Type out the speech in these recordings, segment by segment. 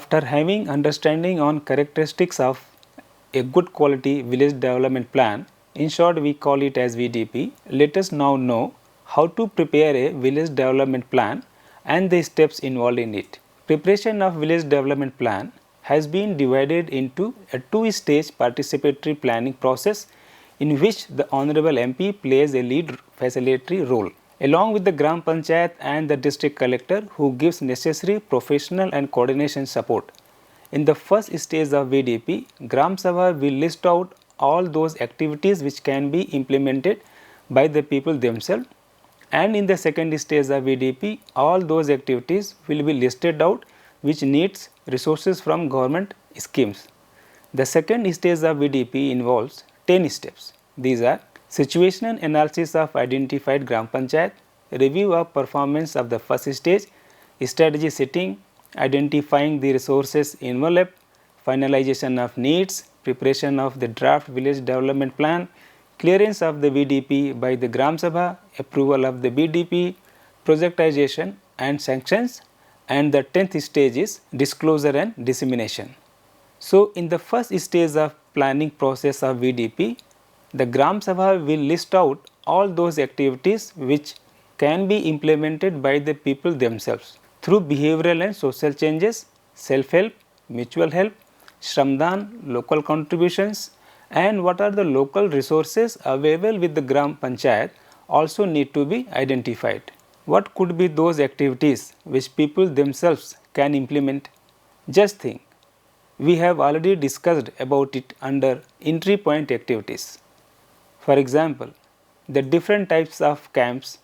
After having understanding on characteristics of a good quality village development plan, in short we call it as VDP, let us now know how to prepare a village development plan and the steps involved in it. Preparation of village development plan has been divided into a two-stage participatory planning process in which the Honorable MP plays a lead facilitatory role, along with the Gram Panchayat and the district collector who gives necessary professional and coordination support. In the first stage of VDP, Gram Sabha will list out all those activities which can be implemented by the people themselves, and in the second stage of VDP, all those activities will be listed out which needs resources from government schemes. The second stage of VDP involves 10 steps. These are situational analysis of identified Gram Panchayat, review of performance of the first stage, strategy setting, identifying the resources envelope, finalization of needs, preparation of the draft village development plan, clearance of the VDP by the Gram Sabha, approval of the VDP, projectization and sanctions, and the 10th stage is disclosure and dissemination. So, in the first stage of planning process of VDP, the Gram Sabha will list out all those activities which can be implemented by the people themselves through behavioral and social changes, self-help, mutual help, Shramdan, local contributions, and what are the local resources available with the Gram Panchayat also need to be identified. What could be those activities which people themselves can implement? Just think, we have already discussed about it under entry point activities. For example, the different types of camps,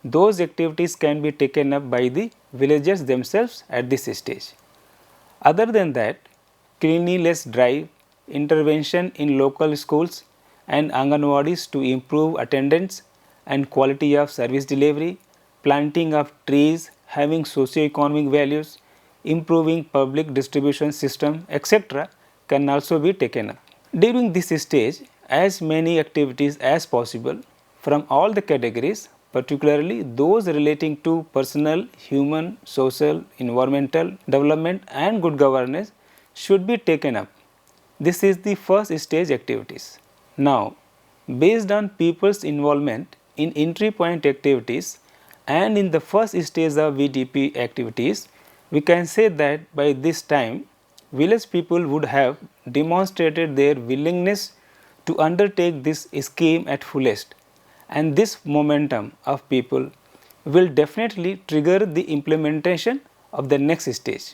those activities can be taken up by the villagers themselves at this stage. Other than that, cleanliness drive, intervention in local schools and Anganwadis to improve attendance and quality of service delivery, planting of trees having socio-economic values, improving public distribution system, etc. can also be taken up. During this stage, as many activities as possible from all the categories, particularly those relating to personal, human, social, environmental development and good governance should be taken up. This is the first stage activities. Now, based on people's involvement in entry point activities and in the first stage of VDP activities, we can say that by this time, village people would have demonstrated their willingness to undertake this scheme at fullest, and this momentum of people will definitely trigger the implementation of the next stage.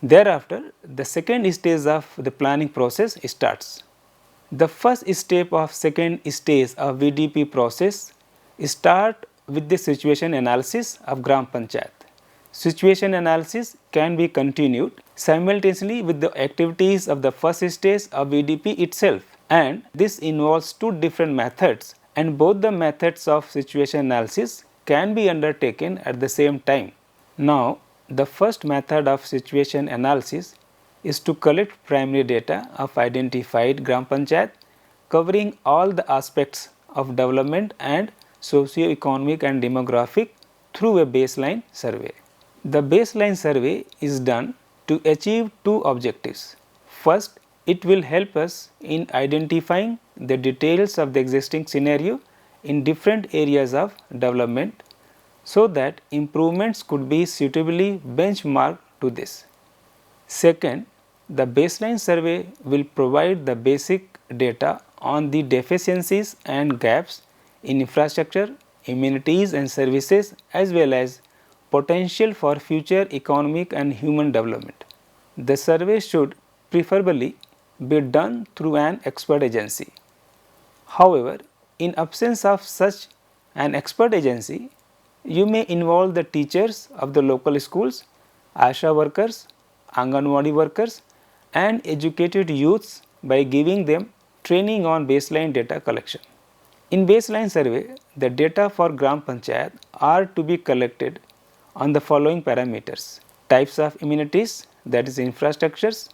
Thereafter, the second stage of the planning process starts. The first step of second stage of VDP process start with the situation analysis of Gram Panchayat. Situation analysis can be continued simultaneously with the activities of the first stage of VDP itself, and this involves two different methods, and both the methods of situation analysis can be undertaken at the same time. Now, the first method of situation analysis is to collect primary data of identified Gram Panchayat covering all the aspects of development and socio-economic and demographic through a baseline survey. The baseline survey is done to achieve two objectives. First, it will help us in identifying the details of the existing scenario in different areas of development so that improvements could be suitably benchmarked to this. Second, the baseline survey will provide the basic data on the deficiencies and gaps in infrastructure, amenities and services as well as potential for future economic and human development. The survey should preferably be done through an expert agency. However, in absence of such an expert agency, you may involve the teachers of the local schools, ASHA workers, Anganwadi workers and educated youths by giving them training on baseline data collection. In baseline survey, the data for Gram Panchayat are to be collected on the following parameters: types of amenities, that is infrastructures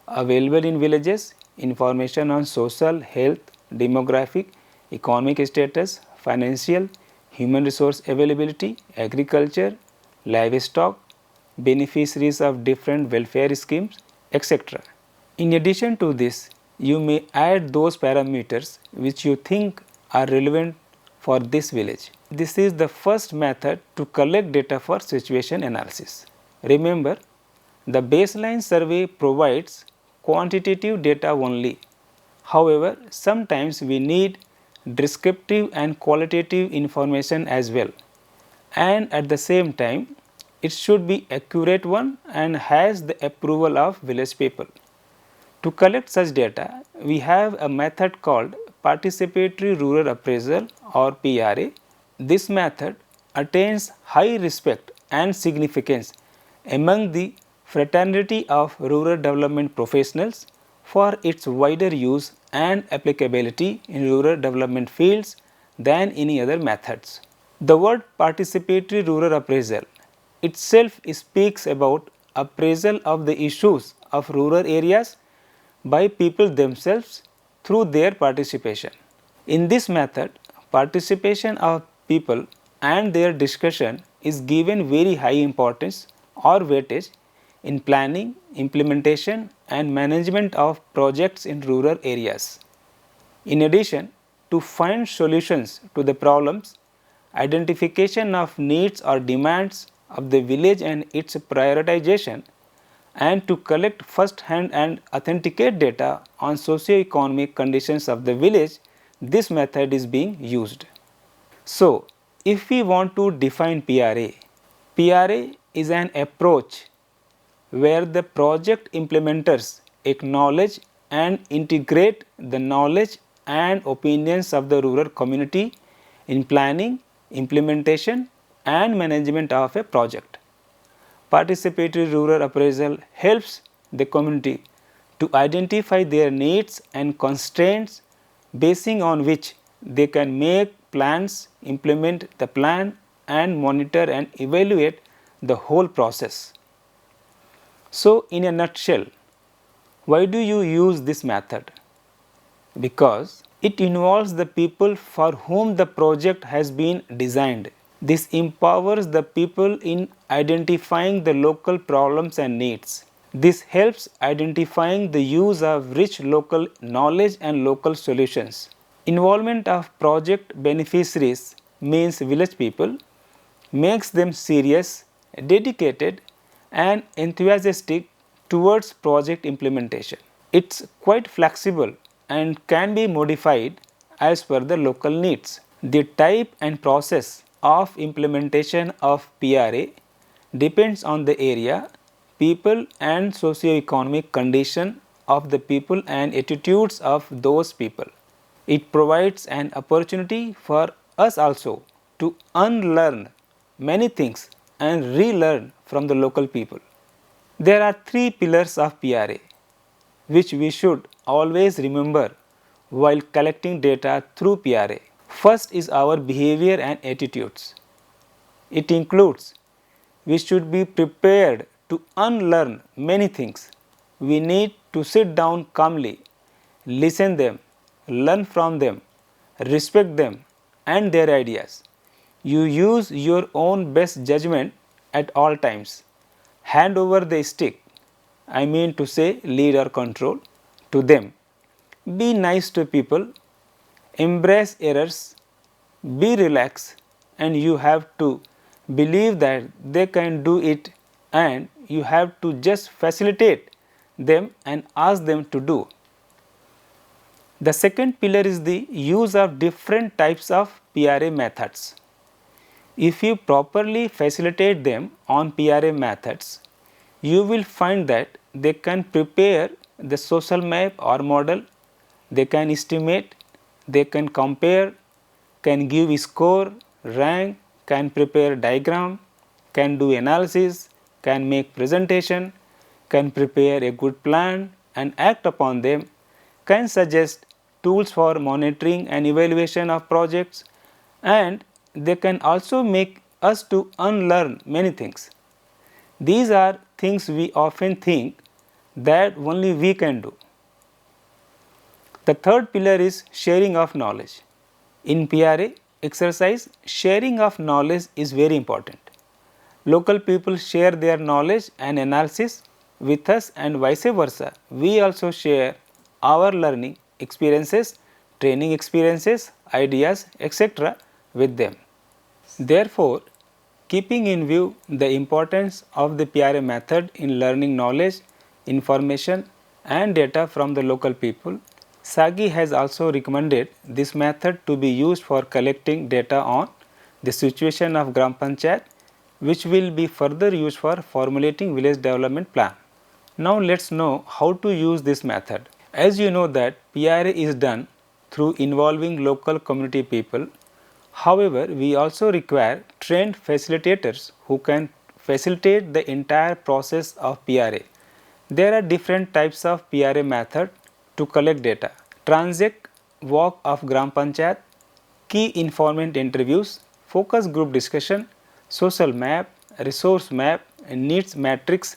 available in villages, information on social, health, demographic, economic status, financial, human resource availability, agriculture, livestock, beneficiaries of different welfare schemes, etc. In addition to this, you may add those parameters which you think are relevant for this village. This is the first method to collect data for situation analysis. Remember, the baseline survey provides quantitative data only. However, sometimes we need descriptive and qualitative information as well, and at the same time it should be accurate one and has the approval of village people. To collect such data, we have a method called Participatory Rural Appraisal or PRA. This method attains high respect and significance among the fraternity of rural development professionals for its wider use and applicability in rural development fields than any other methods. The word participatory rural appraisal itself speaks about appraisal of the issues of rural areas by people themselves through their participation. In this method, participation of people and their discussion is given very high importance or weightage in planning, implementation and management of projects in rural areas. In addition, to find solutions to the problems, identification of needs or demands of the village and its prioritization, and to collect first hand and authenticate data on socio-economic conditions of the village, this method is being used. So, if we want to define PRA, PRA is an approach where the project implementers acknowledge and integrate the knowledge and opinions of the rural community in planning, implementation and management of a project. Participatory rural appraisal helps the community to identify their needs and constraints basing on which they can make plans, implement the plan and monitor and evaluate the whole process. So, in a nutshell, why do you use this method? Because it involves the people for whom the project has been designed. This empowers the people in identifying the local problems and needs. This helps identifying the use of rich local knowledge and local solutions. Involvement of project beneficiaries means village people, makes them serious, dedicated and enthusiastic towards project implementation. It's quite flexible and can be modified as per the local needs. The type and process of implementation of PRA depends on the area, people and socio-economic condition of the people and attitudes of those people. It provides an opportunity for us also to unlearn many things and relearn from the local people. There are three pillars of PRA which we should always remember while collecting data through PRA. First is our behavior and attitudes. It includes we should be prepared to unlearn many things. We need to sit down calmly, listen them, learn from them, respect them and their ideas. You use your own best judgment at all times. Hand over the stick, I mean to say lead or control, to them. Be nice to people, embrace errors, be relaxed and you have to believe that they can do it and you have to just facilitate them and ask them to do. The second pillar is the use of different types of PRA methods. If you properly facilitate them on PRA methods, you will find that they can prepare the social map or model, they can estimate, they can compare, can give score, rank, can prepare diagram, can do analysis, can make presentation, can prepare a good plan and act upon them, can suggest tools for monitoring and evaluation of projects, and they can also make us to unlearn many things. These are things we often think that only we can do. The third pillar is sharing of knowledge. In PRA exercise, sharing of knowledge is very important. Local people share their knowledge and analysis with us and vice versa. We also share our learning experiences, training experiences, ideas, etc. with them. Therefore, keeping in view the importance of the PRA method in learning knowledge, information and data from the local people, SAGI has also recommended this method to be used for collecting data on the situation of Gram Panchayat, which will be further used for formulating village development plan. Now let us know how to use this method. As you know that PRA is done through involving local community people. However, we also require trained facilitators who can facilitate the entire process of PRA. There are different types of PRA method to collect data. Transect walk of Gram Panchayat, key informant interviews, focus group discussion, social map, resource map, needs matrix,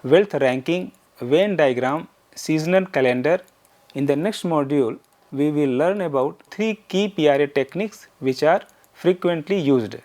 wealth ranking, Venn diagram, seasonal calendar. In the next module, we will learn about 3 key PRA techniques which are frequently used.